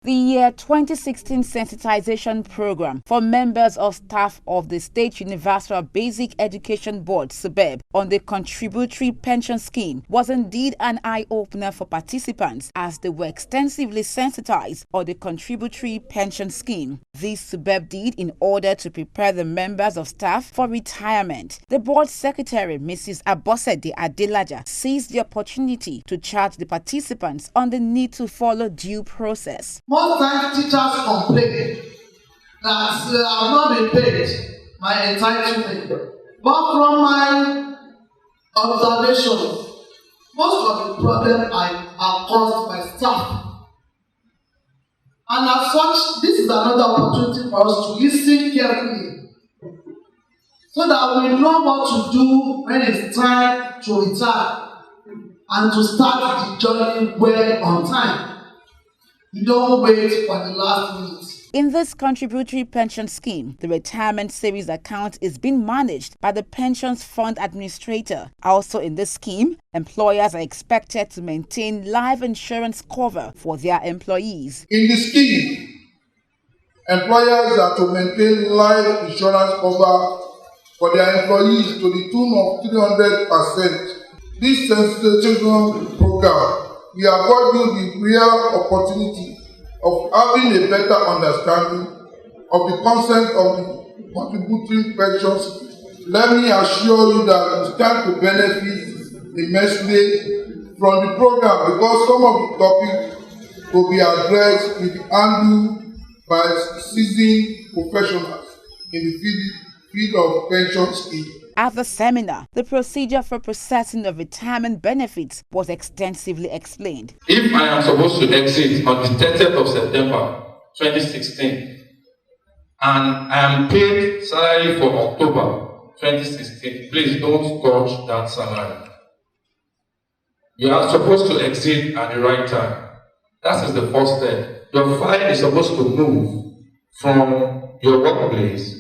The year 2016 sensitization program for members of staff of the State Universal Basic Education Board, Subeb, on the Contributory Pension Scheme was indeed an eye-opener for participants as they were extensively sensitized on the Contributory Pension Scheme. This Subeb did in order to prepare the members of staff for retirement. The board secretary, Mrs. Abosede Adelaja, seized the opportunity to charge the participants on the need to follow due process. Most times teachers complain that I have not been paid my entitlement. But from my observation, most of the problems are caused by staff. And as such, this is another opportunity for us to listen carefully so that we know what to do when it's time to retire and to start the journey well on time. You don't wait for the last minute. In this contributory pension scheme, the retirement savings account is being managed by the pensions fund administrator. Also in this scheme, employers are expected to maintain life insurance cover for their employees. In the scheme, employers are to maintain life insurance cover for their employees to the tune of 300%. This sensitization program we afford you the real opportunity of having a better understanding of the concept of the contributory pensions. Let me assure you that you stand to benefit immensely from the program because some of the topics will be addressed with handled by seasoned professionals in the field of pension scheme. At the seminar, the procedure for processing of retirement benefits was extensively explained. If I am supposed to exit on the 30th of September 2016 and I am paid salary for October 2016, please don't touch that salary. You are supposed to exit at the right time. That is the first step. Your file is supposed to move from your workplace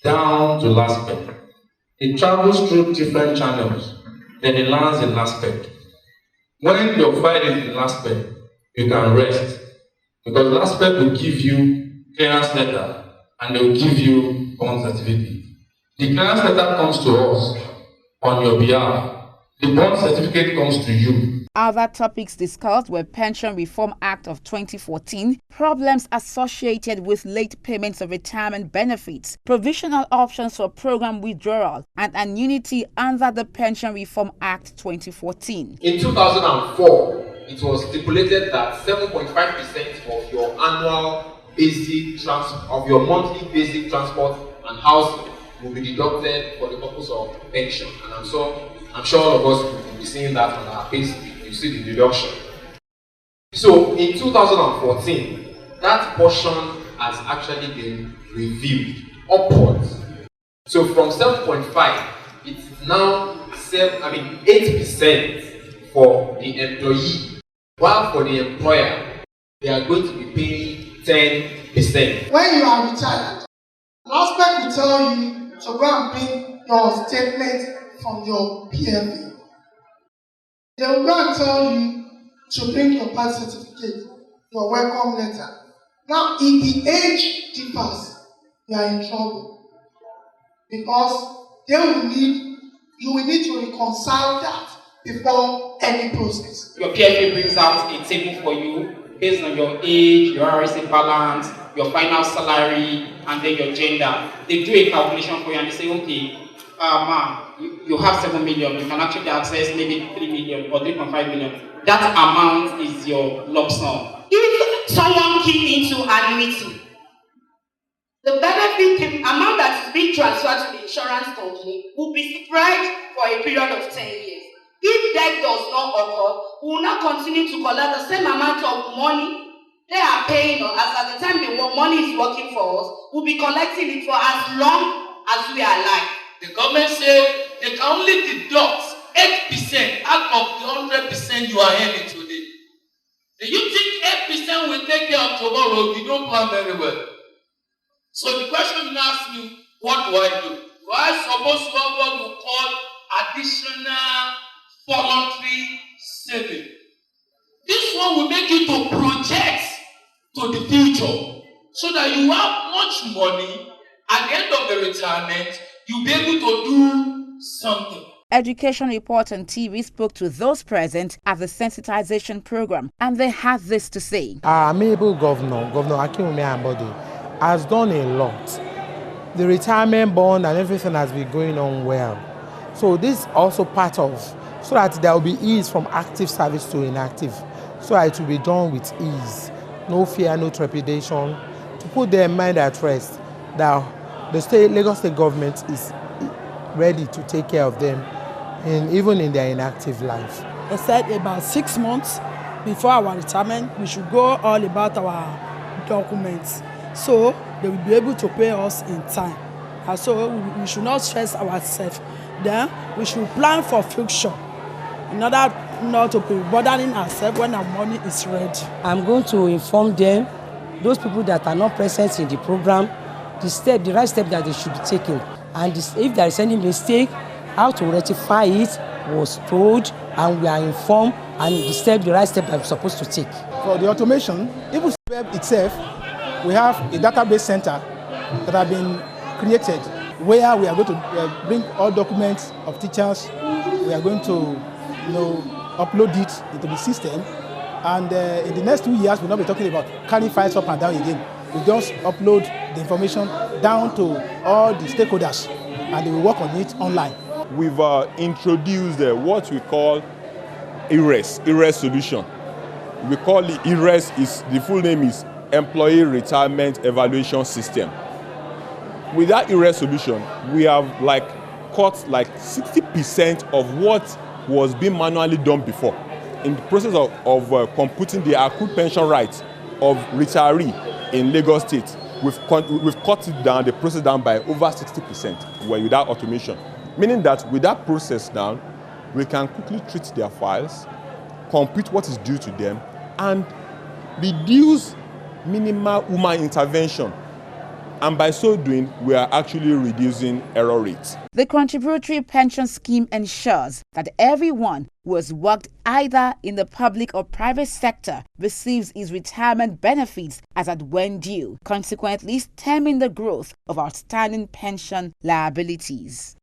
down to last pay. It travels through different channels, then it lands in last pay. When your file is in last pay, you can rest because last pay will give you clearance letter and they will give you bond certificate. The clearance letter comes to us on your behalf. The bond certificate comes to you. Other topics discussed were Pension Reform Act of 2014, problems associated with late payments of retirement benefits, provisional options for program withdrawal, and annuity under the Pension Reform Act 2014. In 2004, it was stipulated that 7.5% of your annual basic of your monthly basic transport and housing will be deducted for the purpose of pension. And I'm sure all of us will be seeing that on our payslip. You see the deduction. So in 2014, that portion has actually been reviewed upwards. So from 7.5, it's now 8% for the employee, while for the employer, they are going to be paying 10%. When you are retired, an aspect will tell you to go and bring your statement from your PFA. They will go and tell you to bring your birth certificate, your welcome letter. Now, if the age differs, you are in trouble because you will need to reconcile that before any process. Your PFA brings out a table for you based on your age, your RSA balance, your final salary, and then your gender. They do a calculation for you and they say, okay, you have 7 million, you can actually access maybe 3 million or 3.5 million. That amount is your lump sum. If someone key into annuity, the benefit amount that is being transferred to the insurance company will be spread for a period of 10 years. If that does not occur, we will not continue to collect the same amount of money they are paying us as at the time the money is working for us. We'll be collecting it for as long as we are alive. The government said they can only deduct 8% out of the 100% you are earning today. Do you think 8% will take care of tomorrow if you don't plan very well? So the question you ask me, what do I do? Do I supposed to have what we call additional voluntary saving? This one will make you to project to the future so that you have much money at the end of the retirement, you'll be able to do something. Education Report on TV spoke to those present at the sensitization program, and they had this to say. Our amiable Governor Akinwumi Ambode, has done a lot. The retirement bond and everything has been going on well. So this is also part of, so that there will be ease from active service to inactive. So that it will be done with ease. No fear, no trepidation. To put their mind at rest that the Lagos State government is ready to take care of them, even in their inactive life. They said about 6 months before our retirement, we should go all about our documents. So they will be able to pay us in time. And so we should not stress ourselves. Then we should plan for future in order not to be bothering ourselves when our money is ready. I'm going to inform them, those people that are not present in the program, the right step that they should be taking. And if there is any mistake, how to rectify it was told, and we are informed, and the right step that we're supposed to take. For the automation, even Subeb itself, we have a database center that have been created where we are going to bring all documents of teachers. We are going to upload it into the system, and in the next 2 years we'll not be talking about carrying files up and down again. We just upload the information down to all the stakeholders, and they will work on it online. We've introduced what we call ERES solution. We call it ERES, the full name is Employee Retirement Evaluation System. With that ERES solution, we have cut 60% of what was being manually done before in the process of computing the accrued pension rights of retiree in Lagos State. We've cut it down, the process down by over 60% without automation. Meaning that with that process now, we can quickly treat their files, compute what is due to them, and reduce minimal human intervention. And by so doing, we are actually reducing error rates. The contributory pension scheme ensures that everyone who has worked either in the public or private sector receives his retirement benefits as at when due, consequently stemming the growth of outstanding pension liabilities.